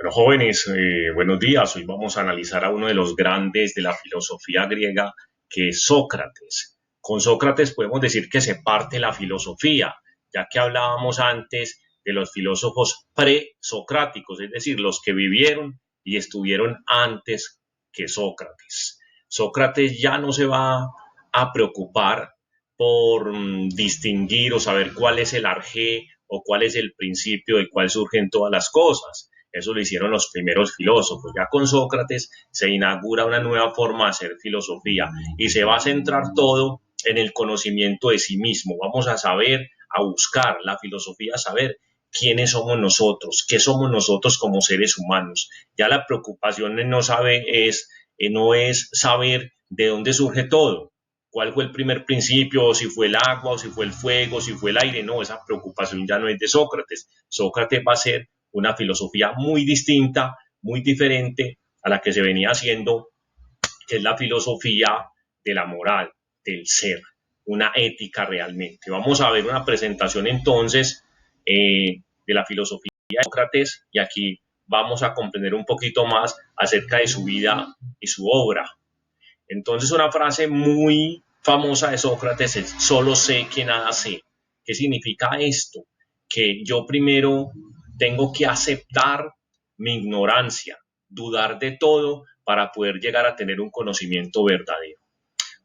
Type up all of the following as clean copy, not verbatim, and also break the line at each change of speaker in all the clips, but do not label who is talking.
Bueno, jóvenes, buenos días. Hoy vamos a analizar a uno de los grandes de la filosofía griega, que es Sócrates. Con Sócrates podemos decir que se parte la filosofía, ya que hablábamos antes de los filósofos presocráticos, es decir, los que vivieron y estuvieron antes que Sócrates. Sócrates ya no se va a preocupar por distinguir o saber cuál es el arjé o cuál es el principio del cual surgen todas las cosas. Eso lo hicieron los primeros filósofos. Ya con Sócrates se inaugura una nueva forma de hacer filosofía y se va a centrar todo en el conocimiento de sí mismo. Vamos a saber, a buscar la filosofía, a saber quiénes somos nosotros, qué somos nosotros como seres humanos. Ya la preocupación no es saber de dónde surge todo, cuál fue el primer principio, o si fue el agua, o si fue el fuego, o si fue el aire. No, esa preocupación ya no es de Sócrates. Sócrates va a ser una filosofía muy distinta, muy diferente a la que se venía haciendo, que es la filosofía de la moral, del ser, una ética realmente. Vamos a ver una presentación entonces de la filosofía de Sócrates, y aquí vamos a comprender un poquito más acerca de su vida y su obra. Entonces, una frase muy famosa de Sócrates es: solo sé que nada sé. ¿Qué significa esto? Que yo primero tengo que aceptar mi ignorancia, dudar de todo para poder llegar a tener un conocimiento verdadero.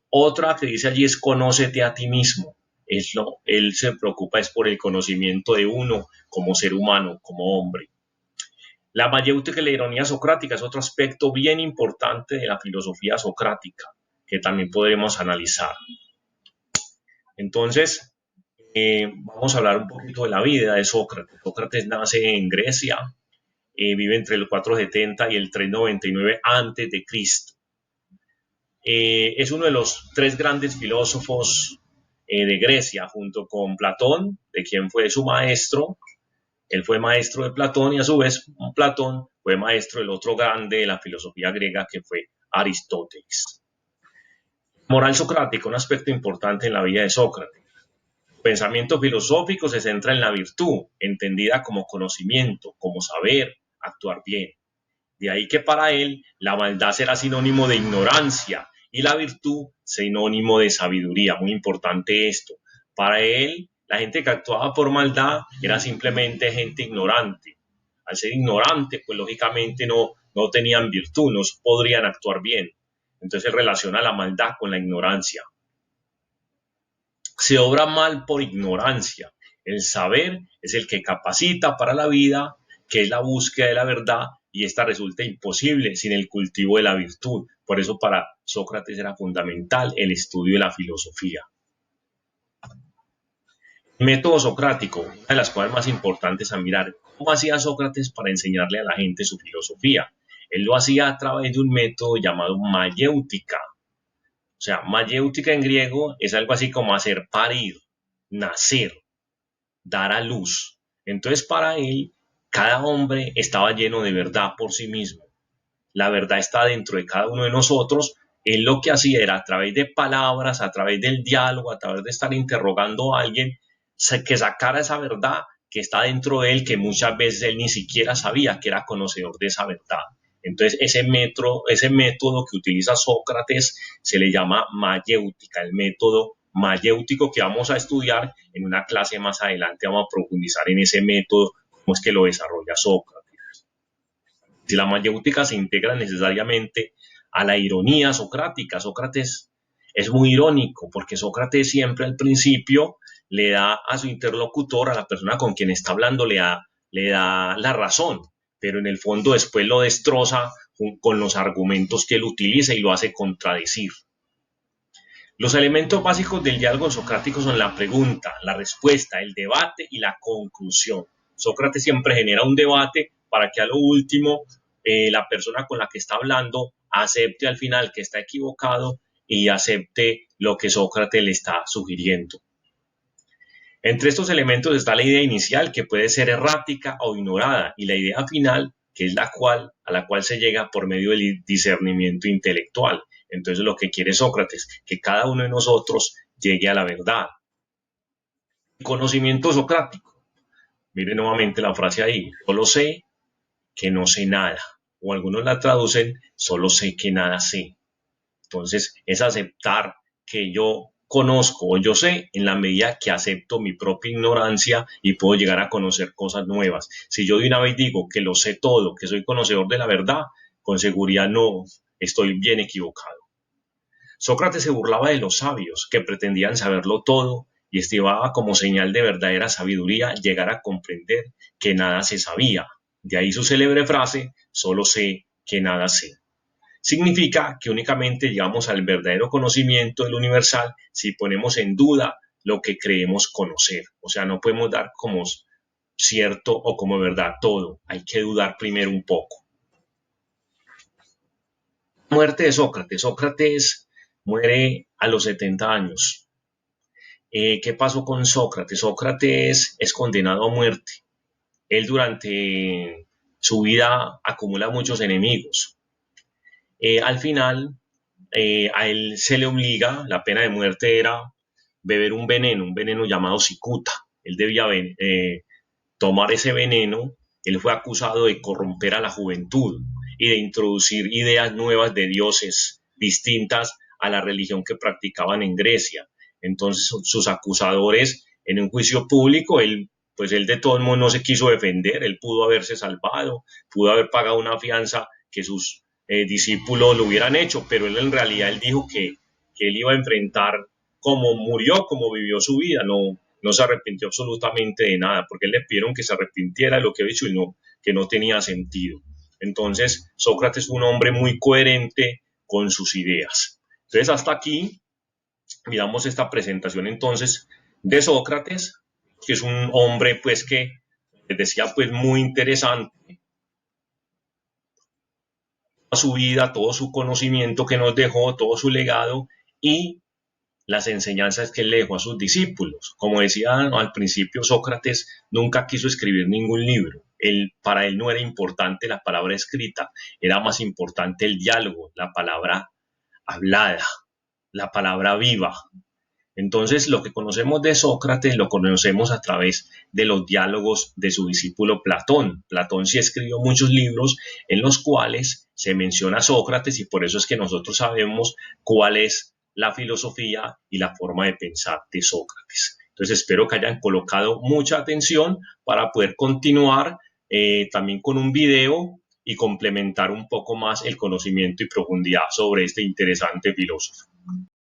Otra que dice allí es: conócete a ti mismo. Él se preocupa es por el conocimiento de uno como ser humano, como hombre. La mayéutica y la ironía socrática es otro aspecto bien importante de la filosofía socrática, que también podremos analizar. Entonces, vamos a hablar un poquito de la vida de Sócrates. Sócrates nace en Grecia, vive entre el 470 y el 399 antes de Cristo. Es uno de los tres grandes filósofos de Grecia, junto con Platón, de quien fue su maestro. Él fue maestro de Platón, y a su vez Platón fue maestro del otro grande de la filosofía griega, que fue Aristóteles. Moral socrática, un aspecto importante en la vida de Sócrates. Su pensamiento filosófico se centra en la virtud, entendida como conocimiento, como saber, actuar bien. De ahí que para él la maldad será sinónimo de ignorancia y la virtud sinónimo de sabiduría. Muy importante esto. Para él, la gente que actuaba por maldad era simplemente gente ignorante. Al ser ignorante, pues lógicamente no tenían virtud, no podrían actuar bien. Entonces él relaciona la maldad con la ignorancia. Se obra mal por ignorancia. El saber es el que capacita para la vida, que es la búsqueda de la verdad, y esta resulta imposible sin el cultivo de la virtud. Por eso para Sócrates era fundamental el estudio de la filosofía. Método socrático, una de las cosas más importantes a mirar: ¿cómo hacía Sócrates para enseñarle a la gente su filosofía? Él lo hacía a través de un método llamado mayéutica. O sea, mayéutica en griego es algo así como hacer parir, nacer, dar a luz. Entonces, para él, cada hombre estaba lleno de verdad por sí mismo. La verdad está dentro de cada uno de nosotros. Él lo que hacía era, a través de palabras, a través del diálogo, a través de estar interrogando a alguien, que sacara esa verdad que está dentro de él, que muchas veces él ni siquiera sabía que era conocedor de esa verdad. Entonces, ese método que utiliza Sócrates se le llama mayéutica, el método mayéutico, que vamos a estudiar en una clase más adelante. Vamos a profundizar en ese método, cómo es que lo desarrolla Sócrates. Si la mayéutica se integra necesariamente a la ironía socrática, Sócrates es muy irónico, porque Sócrates siempre al principio le da a su interlocutor, a la persona con quien está hablando, le da la razón, pero en el fondo después lo destroza con los argumentos que él utiliza y lo hace contradecir. Los elementos básicos del diálogo socrático son la pregunta, la respuesta, el debate y la conclusión. Sócrates siempre genera un debate para que a lo último la persona con la que está hablando acepte al final que está equivocado y acepte lo que Sócrates le está sugiriendo. Entre estos elementos está la idea inicial, que puede ser errática o ignorada, y la idea final, que es a la cual se llega por medio del discernimiento intelectual. Entonces, lo que quiere Sócrates, que cada uno de nosotros llegue a la verdad. El conocimiento socrático. Mire nuevamente la frase ahí: solo sé que no sé nada, o algunos la traducen, solo sé que nada sé. Entonces, es aceptar que yo conozco o yo sé en la medida que acepto mi propia ignorancia y puedo llegar a conocer cosas nuevas. Si yo de una vez digo que lo sé todo, que soy conocedor de la verdad, con seguridad no, estoy bien equivocado. Sócrates se burlaba de los sabios que pretendían saberlo todo y estimaba como señal de verdadera sabiduría llegar a comprender que nada se sabía. De ahí su célebre frase, solo sé que nada sé. Significa que únicamente llegamos al verdadero conocimiento del universal si ponemos en duda lo que creemos conocer. O sea, no podemos dar como cierto o como verdad todo. Hay que dudar primero un poco. Muerte de Sócrates. Sócrates muere a los 70 años. ¿Qué pasó con Sócrates? Sócrates es condenado a muerte. Él durante su vida acumula muchos enemigos. Al final, a él se le obliga, la pena de muerte era beber un veneno llamado cicuta. Él debía tomar ese veneno. Él fue acusado de corromper a la juventud y de introducir ideas nuevas de dioses distintas a la religión que practicaban en Grecia. Entonces sus acusadores en un juicio público, él de todos modos no se quiso defender, él pudo haberse salvado, pudo haber pagado una fianza que sus discípulos lo hubieran hecho, pero él en realidad él dijo que él iba a enfrentar cómo murió, cómo vivió su vida, no se arrepintió absolutamente de nada, porque le pidieron que se arrepintiera de lo que había hecho y no, que no tenía sentido. Entonces, Sócrates fue un hombre muy coherente con sus ideas. Entonces, hasta aquí, miramos esta presentación entonces de Sócrates, que es un hombre, pues, que les decía, pues, muy interesante, su vida, todo su conocimiento que nos dejó, todo su legado y las enseñanzas que él le dejó a sus discípulos. Como decía al principio, Sócrates nunca quiso escribir ningún libro. Para él no era importante la palabra escrita, era más importante el diálogo, la palabra hablada, la palabra viva. Entonces, lo que conocemos de Sócrates lo conocemos a través de los diálogos de su discípulo Platón. Platón sí escribió muchos libros en los cuales se menciona a Sócrates y por eso es que nosotros sabemos cuál es la filosofía y la forma de pensar de Sócrates. Entonces, espero que hayan colocado mucha atención para poder continuar también con un video y complementar un poco más el conocimiento y profundidad sobre este interesante filósofo.